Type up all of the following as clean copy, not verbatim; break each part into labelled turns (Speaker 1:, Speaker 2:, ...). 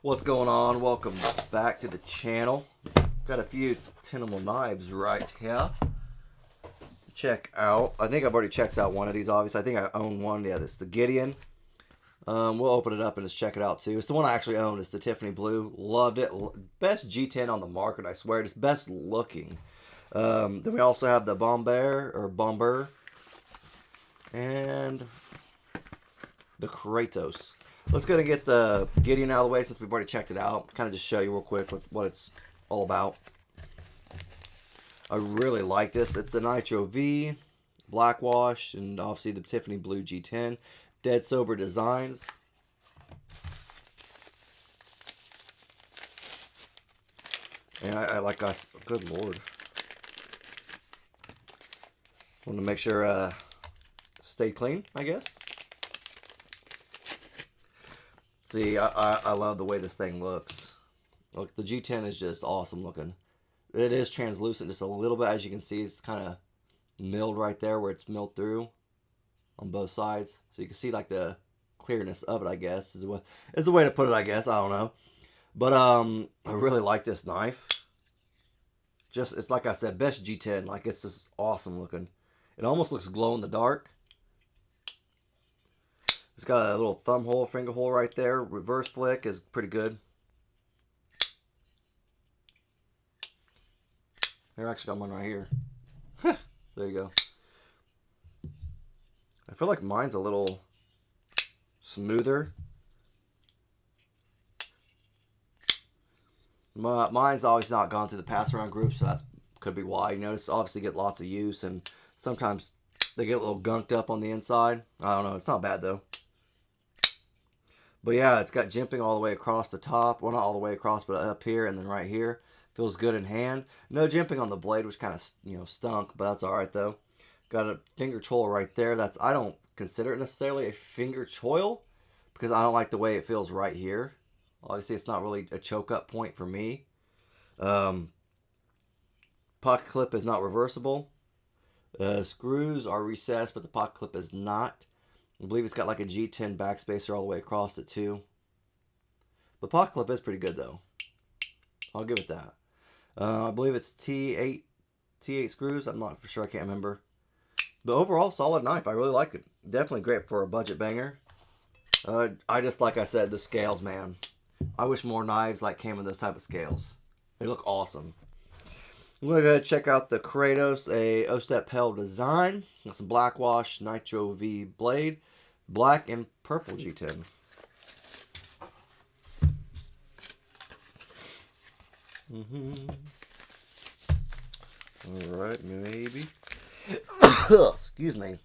Speaker 1: What's going on? Welcome back to the channel. Got a few Tenable knives right here. Check out. I think I've already checked out one of these, obviously. I think I own one. Yeah, this is the Gideon. We'll open it up and just check it out, too. It's the one I actually own. It's the Tiffany Blue. Loved it. Best G10 on the market, I swear. It's best looking. Then we also have the Bombur. And the Kratos. Let's go and get the Gideon out of the way since we've already checked it out. Kind of just show you real quick what it's all about. I really like this. It's a Nitro V, black wash, and obviously the Tiffany Blue G10. Dead sober designs. And I like us. Good lord. Want to make sure stay clean, I guess. See, I love the way this thing looks. Look, the G10 is just awesome looking. It is translucent just a little bit. As you can see, it's kind of milled right there where it's milled through on both sides. So you can see like the clearness of it, I guess, is the way to put it, I guess. I don't know. But I really like this knife. Just, it's like I said, best G10. Like, it's just awesome looking. It almost looks glow in the dark. It's got a little thumb hole, finger hole right there. Reverse flick is pretty good. Here, I actually got one right here. There you go. I feel like mine's a little smoother. Mine's always not gone through the pass around group, so that could be why. You notice, obviously get lots of use, and sometimes they get a little gunked up on the inside. I don't know. It's not bad though. But yeah, it's got jimping all the way across the top. Well, not all the way across, but up here and then right here. Feels good in hand. No jimping on the blade, which kind of, stunk, but that's all right though. Got a finger choil right there. I don't consider it necessarily a finger choil because I don't like the way it feels right here. Obviously, it's not really a choke up point for me. Pocket clip is not reversible. Screws are recessed, but the pocket clip is not. I believe it's got like a G10 backspacer all the way across it too. The pocket clip is pretty good though. I'll give it that. I believe it's T8 screws. I'm not for sure. I can't remember. But overall, solid knife. I really like it. Definitely great for a budget banger. I just, like I said, the scales, man. I wish more knives like came in those type of scales. They look awesome. I'm going to go check out the Kratos, a O-Step Pel design. Got some black wash Nitro V blade. Black and purple G10. Alright, maybe. Excuse me.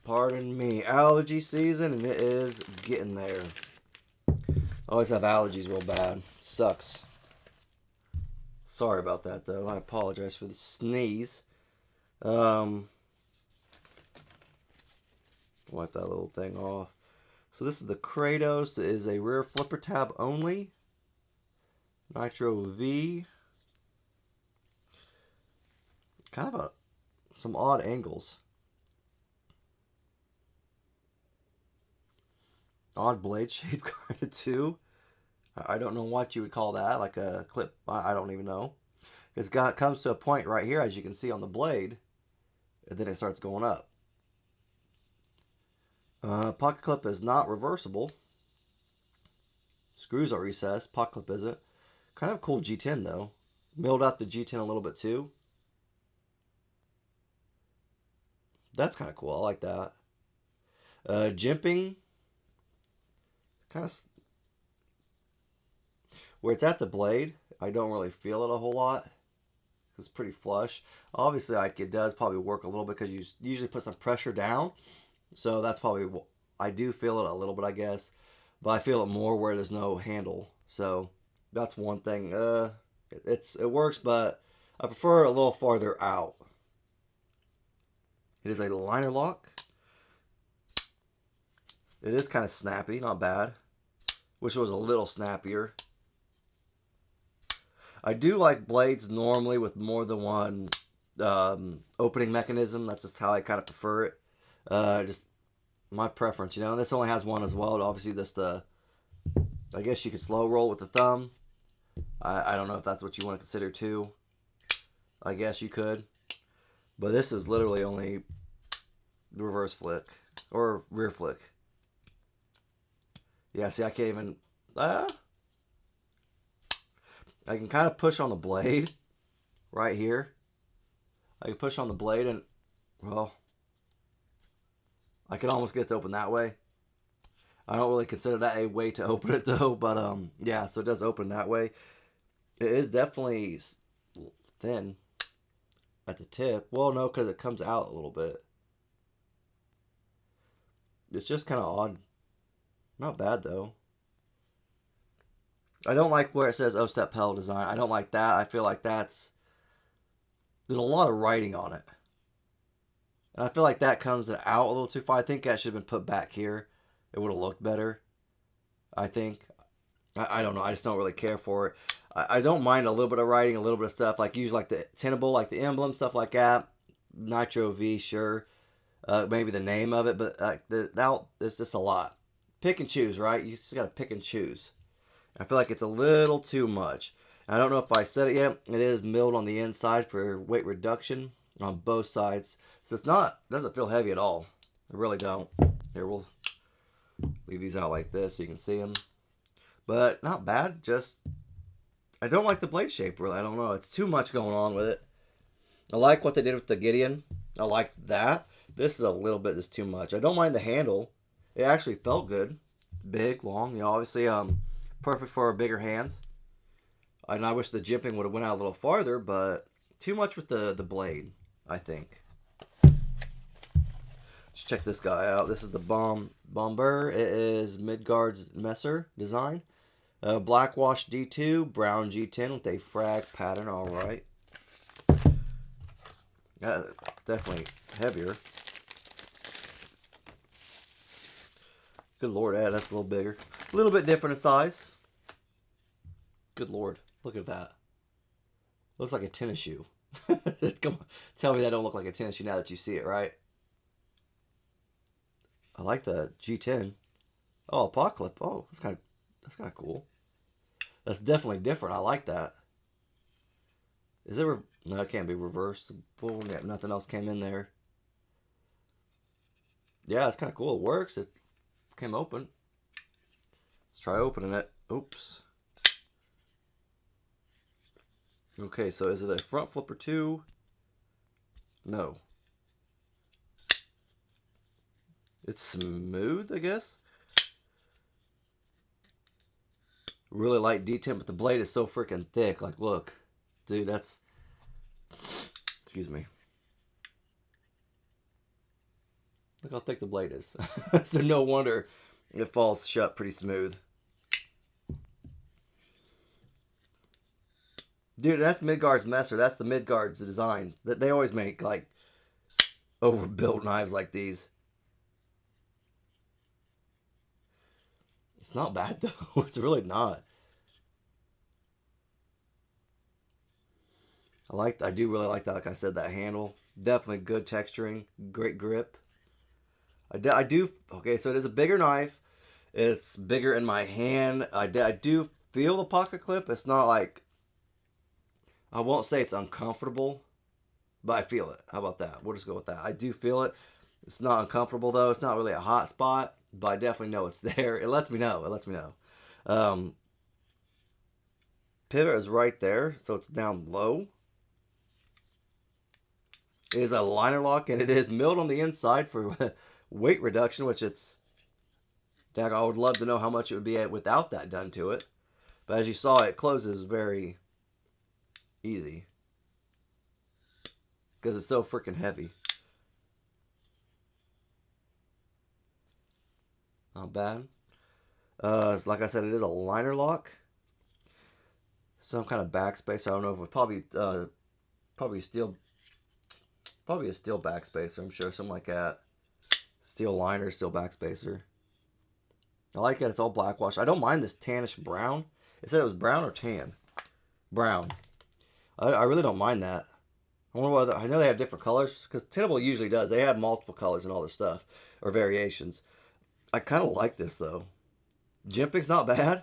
Speaker 1: Pardon me. Allergy season, and it is getting there. I always have allergies real bad. Sucks. Sorry about that, though. I apologize for the sneeze. Wipe that little thing off. So this is the Kratos. It is a rear flipper tab only. Nitro V. Kind of some odd angles. Odd blade shape kind of too. I don't know what you would call that, like a clip. I don't even know. Comes to a point right here, as you can see on the blade, and then it starts going up. Pocket clip is not reversible. Screws are recessed. Pocket clip isn't. Kind of cool G10 though. Milled out the G10 a little bit too. That's kind of cool. I like that. Jimping. Kind of where it's at the blade, I don't really feel it a whole lot. It's pretty flush. Obviously, like it does probably work a little bit because you usually put some pressure down. So that's probably, I do feel it a little bit, I guess. But I feel it more where there's no handle. So that's one thing. It works, but I prefer it a little farther out. It is a liner lock. It is kind of snappy, not bad. Wish it was a little snappier. I do like blades normally with more than one opening mechanism. That's just how I kind of prefer it. Just my preference, This only has one as well. Obviously, this the I guess you could slow roll with the thumb. I don't know if that's what you want to consider too. I guess you could. But this is literally only reverse flick. Or rear flick. Yeah, see, I can't even... I can kind of push on the blade. Right here. I can push on the blade and... Well... I can almost get it to open that way. I don't really consider that a way to open it though, but yeah, so it does open that way. It is definitely thin at the tip. Well, no, because it comes out a little bit. It's just kind of odd. Not bad though. I don't like where it says O-Step pedal design. I don't like that. I feel like there's a lot of writing on it. And I feel like that comes out a little too far. I think that should have been put back here. It would have looked better, I think. I don't know. I just don't really care for it. I don't mind a little bit of writing, a little bit of stuff. Like usually like the Tenable, like the emblem, stuff like that. Nitro V, sure. Maybe the name of it, but it's just a lot. Pick and choose, right? You just got to pick and choose. I feel like it's a little too much. I don't know if I said it yet. It is milled on the inside for weight reduction on both sides. So it's not, doesn't feel heavy at all. I really don't. Here, we'll leave these out like this so you can see them. But not bad. Just, I don't like the blade shape really. I don't know. It's too much going on with it. I like what they did with the Gideon. I like that. This is a little bit just too much. I don't mind the handle. It actually felt good. Big, long. You know, obviously perfect for our bigger hands. And I wish the jimping would have went out a little farther, but too much with the blade, I think. Let's check this guy out. This is the Bombur. It is Midgard's Messer design. Blackwash D2, brown G10 with a frag pattern. All right. Definitely heavier. Good lord, that's a little bigger. A little bit different in size. Good lord, look at that. Looks like a tennis shoe. Come on, tell me that don't look like a tennis shoe now that you see it, right? I like the G10. Oh, a pot clip. Oh, that's kind of cool. That's definitely different. I like that. Is it? No, it can't be reversible. Yeah, nothing else came in there. Yeah, it's kind of cool. It works. It came open. Let's try opening it. Oops. Okay, so is it a front flipper too? No. It's smooth, I guess. Really light D10, but the blade is so freaking thick. Like, look. Dude, that's... Excuse me. Look how thick the blade is. So no wonder it falls shut pretty smooth. Dude, that's Midgard's Messer. That's the Midgard's design. They always make, like, overbuilt knives like these. It's not bad, though. It's really not. I do really like that. Like I said, that handle. Definitely good texturing. Great grip. I do... Okay, so it is a bigger knife. It's bigger in my hand. I do feel the pocket clip. It's not like... I won't say it's uncomfortable, but I feel it. How about that? We'll just go with that. I do feel it. It's not uncomfortable, though. It's not really a hot spot, but I definitely know it's there. It lets me know. It lets me know. Pivot is right there, so it's down low. It is a liner lock, and it is milled on the inside for weight reduction, which it's... Dang, I would love to know how much it would be without that done to it. But as you saw, it closes very... easy, because it's so freaking heavy. Not bad. Like I said, it is a liner lock. Some kind of backspacer. I don't know if it's probably a steel backspacer. I'm sure, something like that. Steel liner, steel backspacer. I like it. It's all blackwash. I don't mind this tannish brown. It said it was brown or tan. Brown. I really don't mind that. I wonder whether... I know they have different colors, because Tenable usually does. They have multiple colors and all this stuff, or variations. I kind of like this, though. Jimping's not bad.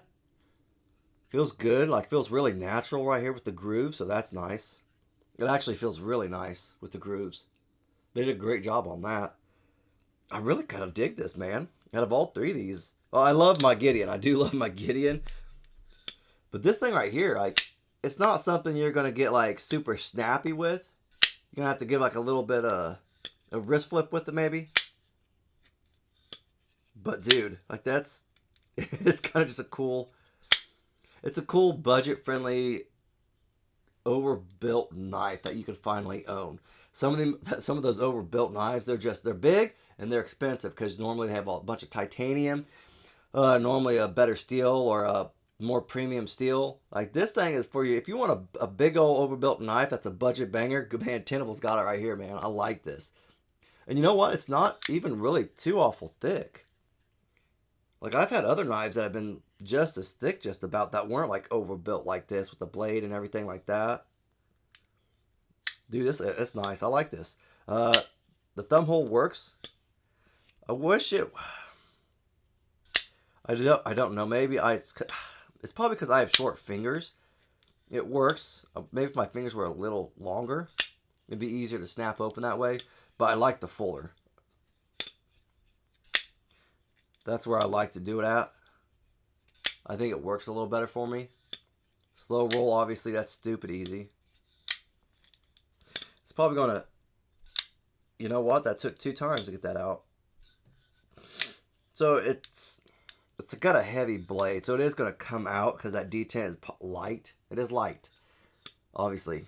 Speaker 1: Feels good, like feels really natural right here with the grooves, so that's nice. It actually feels really nice with the grooves. They did a great job on that. I really kind of dig this, man. Out of all three of these, well, I love my Gideon. I do love my Gideon, but this thing right here, like, it's not something you're gonna get like super snappy with. You're gonna have to give like a little bit of a wrist flip with it, maybe. But dude, like that's it's kind of just a cool. It's a cool budget-friendly, overbuilt knife that you can finally own. Some of those overbuilt knives, they're big and they're expensive because normally they have a bunch of titanium, normally a better steel or a more premium steel. Like this thing is for you. If you want a big old overbuilt knife that's a budget banger, good man, Tenable's got it right here, man. I like this. And you know what? It's not even really too awful thick. Like I've had other knives that have been just as thick, just about, that weren't like overbuilt like this with the blade and everything like that. Dude, it's nice. I like this. The thumb hole works. I wish it. I don't know. Maybe it's probably because I have short fingers. It works. Maybe if my fingers were a little longer, it'd be easier to snap open that way. But I like the fuller. That's where I like to do it at. I think it works a little better for me. Slow roll, obviously, that's stupid easy. It's probably going to... You know what? That took 2 times to get that out. So it's got a heavy blade. So it is going to come out because that D10 is light. It is light, obviously.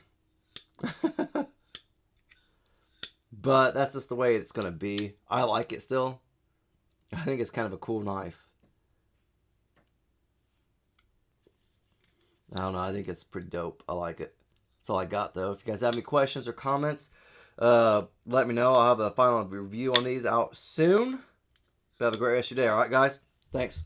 Speaker 1: But that's just the way it's going to be. I like it still. I think it's kind of a cool knife. I don't know. I think it's pretty dope. I like it. That's all I got, though. If you guys have any questions or comments, let me know. I'll have a final review on these out soon. Have a great rest of your day. All right, guys? Thanks.